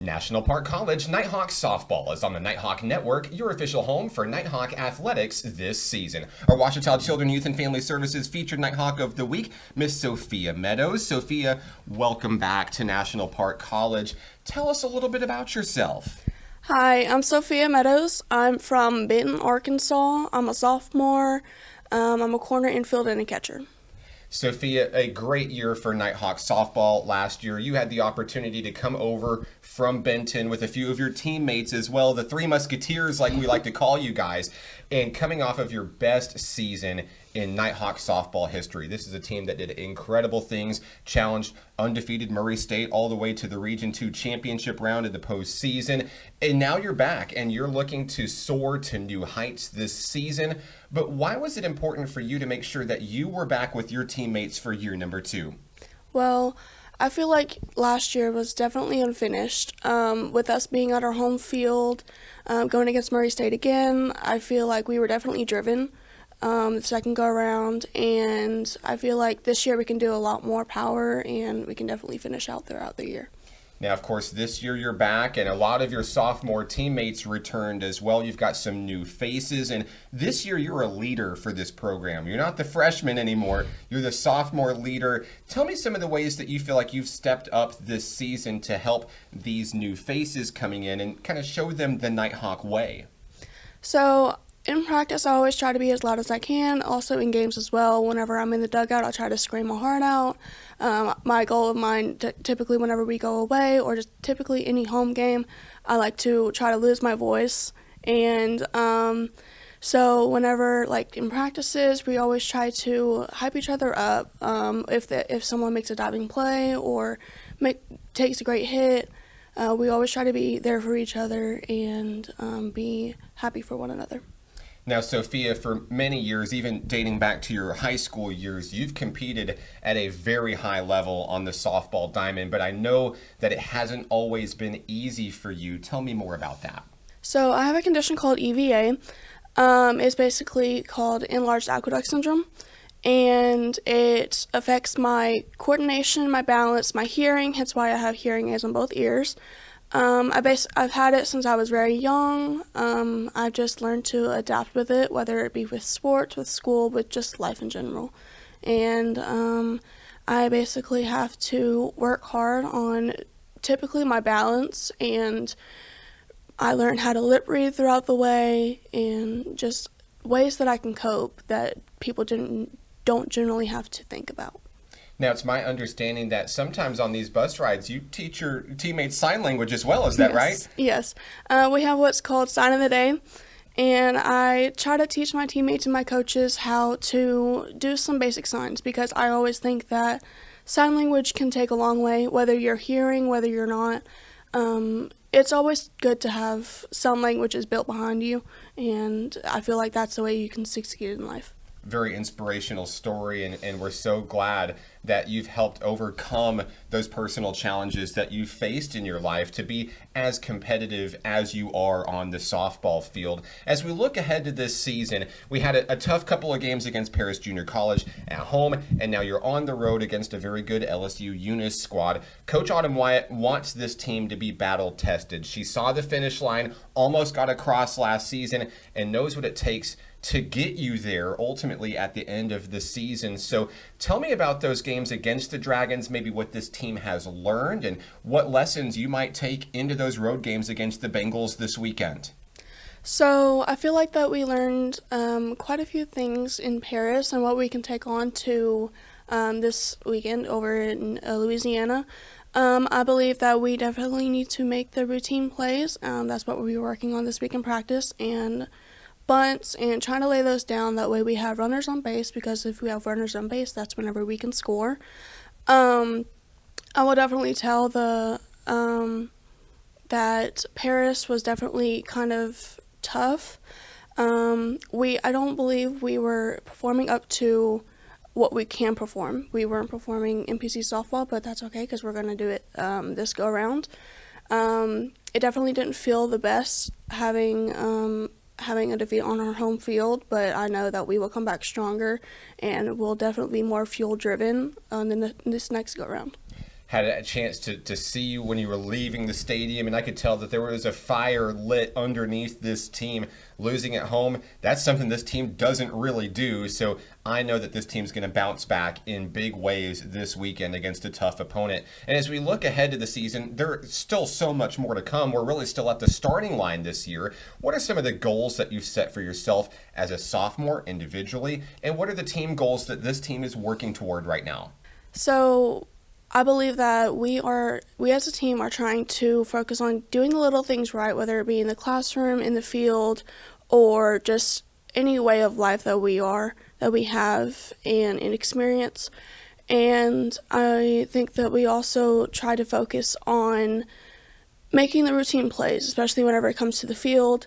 National Park College Nighthawk Softball is on the Nighthawk Network, your official home for Nighthawk athletics this season. Our Ouachita Children, Youth, and Family Services featured Nighthawk of the Week, Miss Sophia Meadows. Sophia, welcome back to National Park College. Tell us a little bit about yourself. Hi, I'm Sophia Meadows. I'm from Benton, Arkansas. I'm a sophomore. I'm a corner infield and a catcher. Sophia, a great year for Nighthawk softball last year. You had the opportunity to come over from Benton with a few of your teammates as well, the Three Musketeers, like we like to call you guys, and coming off of your best season in Nighthawk softball history. This is a team that did incredible things, challenged undefeated Murray State all the way to the Region 2 championship round of the postseason. And now you're back and you're looking to soar to new heights this season. But why was it important for you to make sure that you were back with your teammates for year number 2? Well, I feel like last year was definitely unfinished. With us being at our home field, going against Murray State again, I feel like we were definitely driven the second go around, and I feel like this year we can do a lot more power and we can definitely finish out throughout the year. Now, of course, this year you're back, and a lot of your sophomore teammates returned as well. You've got some new faces, and this year you're a leader for this program. You're not the freshman anymore. You're the sophomore leader. Tell me some of the ways that you feel like you've stepped up this season to help these new faces coming in and kind of show them the Nighthawk way. So in practice, I always try to be as loud as I can. Also in games as well. Whenever I'm in the dugout, I try to scream my heart out. My goal of mine, typically whenever we go away or just typically any home game, I like to try to lose my voice. And so whenever, like in practices, we always try to hype each other up. If someone makes a diving play or takes a great hit, we always try to be there for each other and be happy for one another. Now, Sophia, for many years, even dating back to your high school years, you've competed at a very high level on the softball diamond, but I know that it hasn't always been easy for you. Tell me more about that. So I have a condition called EVA. It's basically called enlarged aqueduct syndrome, and it affects my coordination, my balance, my hearing, hence why I have hearing aids on both ears. I've had it since I was very young. I've just learned to adapt with it, whether it be with sports, with school, with just life in general. And I basically have to work hard on typically my balance, and I learned how to lip read throughout the way and just ways that I can cope that people don't generally have to think about. Now, it's my understanding that sometimes on these bus rides, you teach your teammates sign language as well. Is that right? Yes. We have what's called Sign of the Day, and I try to teach my teammates and my coaches how to do some basic signs because I always think that sign language can take a long way, whether you're hearing, whether you're not. It's always good to have some languages built behind you, and I feel like that's the way you can succeed in life. Very inspirational story, and we're so glad that you've helped overcome those personal challenges that you faced in your life to be as competitive as you are on the softball field. As we look ahead to this season, we had a tough couple of games against Paris Junior College at home, and now you're on the road against a very good LSU-Eunice squad. Coach Autumn Wyatt wants this team to be battle-tested. She saw the finish line, almost got across last season, and knows what it takes to get you there ultimately at the end of the season. So tell me about those games against the Dragons, maybe what this team has learned and what lessons you might take into those road games against the Bengals this weekend. So I feel like that we learned quite a few things in Paris and what we can take on to this weekend over in Louisiana. I believe that we definitely need to make the routine plays. That's what we'll be working on this week in practice, and bunts and trying to lay those down. That way we have runners on base, because if we have runners on base, that's whenever we can score. I will definitely tell that Paris was definitely kind of tough. I don't believe we were performing up to what we can perform. We weren't performing NPC softball, but that's okay because we're going to do it this go around. It definitely didn't feel the best having a defeat on our home field, but I know that we will come back stronger and we'll definitely be more fuel driven than this next go around. had a chance to see you when you were leaving the stadium, and I could tell that there was a fire lit underneath this team. Losing at home, that's something this team doesn't really do, so I know that this team's going to bounce back in big ways this weekend against a tough opponent. And as we look ahead to the season, there's still so much more to come. We're really still at the starting line this year. What are some of the goals that you've set for yourself as a sophomore individually, and what are the team goals that this team is working toward right now? So I believe that we as a team are trying to focus on doing the little things right, whether it be in the classroom, in the field, or just any way of life that we have and in experience. And I think that we also try to focus on making the routine plays, especially whenever it comes to the field.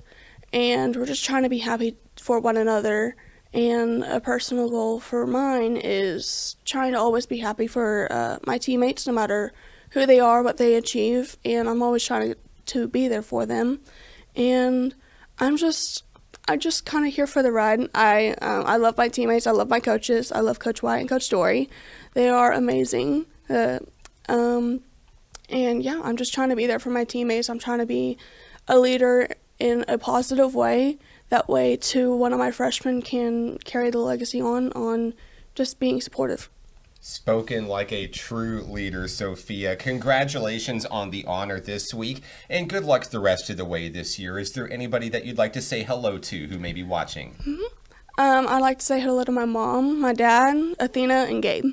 And we're just trying to be happy for one another. And a personal goal for mine is trying to always be happy for my teammates, no matter who they are, what they achieve. And I'm always trying to be there for them. And I just kind of here for the ride. I love my teammates. I love my coaches. I love Coach White and Coach Story. They are amazing. And yeah, I'm just trying to be there for my teammates. I'm trying to be a leader in a positive way. That way, too, one of my freshmen can carry the legacy on just being supportive. Spoken like a true leader, Sophia. Congratulations on the honor this week, and good luck the rest of the way this year. Is there anybody that you'd like to say hello to who may be watching? I'd like to say hello to my mom, my dad, Athena, and Gabe.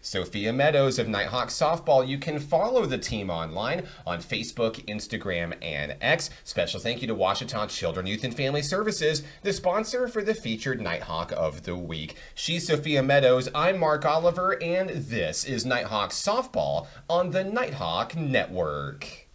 Sophia Meadows of Nighthawk Softball. You can follow the team online on Facebook, Instagram, and X. Special thank you to Ouachita Children, Youth, and Family Services, the sponsor for the featured Nighthawk of the week. She's Sophia Meadows. I'm Mark Oliver, and this is Nighthawk Softball on the Nighthawk Network.